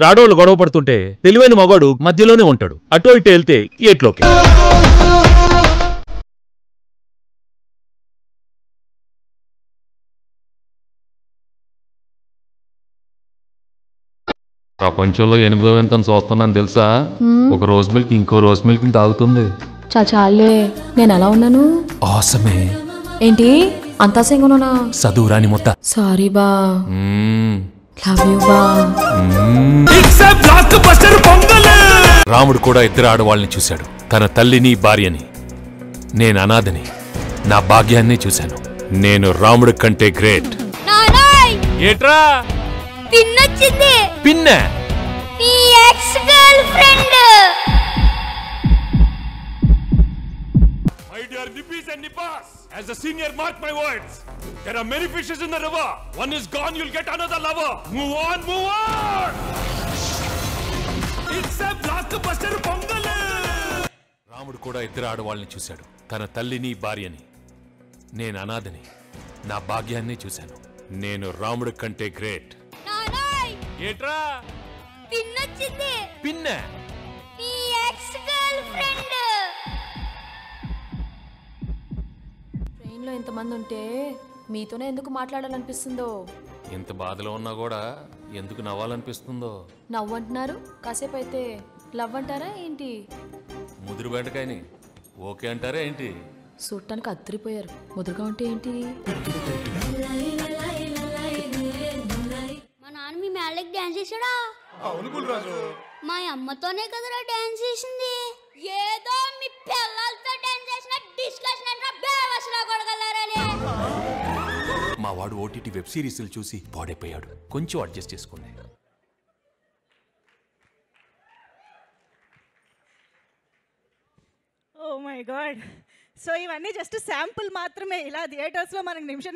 రాడోళ్ళు గొడవ పడుతుంటే తెలివైన మగాడు మధ్యలోనే ఉంటాడు. అటో ఇటు వెళ్తే ఏట్లోకి. ప్రపంచంలో 8వ వింతను చూస్తున్నాను తెలుసా? ఒక రోజ్ మిల్క్ ఇంకో రోజ్ మిల్క్ తాగుతుంది. చాలే, నేను ఎలా ఉన్నాను? ఆసమే. ఏంటి అంతా సింగనునా? చదువురాని మొత్త. సారీ బా. లవ్ యూ బా. రాముడు కూడా ఇద్దరు ఆడవాళ్ళని చూశాడు, తన తల్లిని భార్యని. నేను అనాథని, నా భాగ్యాన్ని చూశాను. నేను రాముడి కంటే గ్రేట్. ఏట్రా పిన్నొచ్చింది. పిన్న నీ ex girl friend. My dear Nipis and Nipas, as a senior, mark my words. There are many fishes in the river. One is gone, you'll get another lover. Move on, move on. It's a blockbuster pongal. రాముడు కూడా ఇద్దరు ఆడవాళ్ళని చూశాడు, తన తల్లిని భార్యని. నేను అనాథని, నా భాగ్యాన్ని చూశాను. నేను రాముడి కంటే గ్రేట్. ఏట్రా పిన్నొచ్చింది. పిన్న నీ ఎక్స్ గర్ల్ ఫ్రెండ్. ట్రైన్లో ఇంతమంది ఉంటే మీతోనే ఎందుకు మాట్లాడాలనిపిస్తుందో. ఎంత బాధలో ఉన్నా కూడా ఎందుకు నవ్వాలనిపిస్తుందో. నవ్వంటున్నారు, కాసేపు అయితే లవ్ అంటారా ఏంటి? ముదురు బెండకాయని ఓకే అంటారా ఏంటి? చూడటానికి అద్దరిపోయారు, ముదురుగా ఉంటే ఏంటి? మా నాన్న మీ మేళకి డాన్స్ చేశాడా? అవును గుల్రాజు, మా అమ్మతోనే కదరా డాన్స్ చేసింది. ఏదో మీ పిల్లలతో డాన్స్ చేసిన డిస్కషన్ అంటే బేవసలా కొడగలరని. మా వాడు ఓటీటీ వెబ్ సిరీస్లు చూసి పాడైపోయాడు. కొంచెం అడ్జస్ట్ చేసుకోండి. Oh my god. సో ఇవన్నీ జస్ట్ శాంపుల్ మాత్రమే. ఇలా థియేటర్స్లో మనకి నిమిషం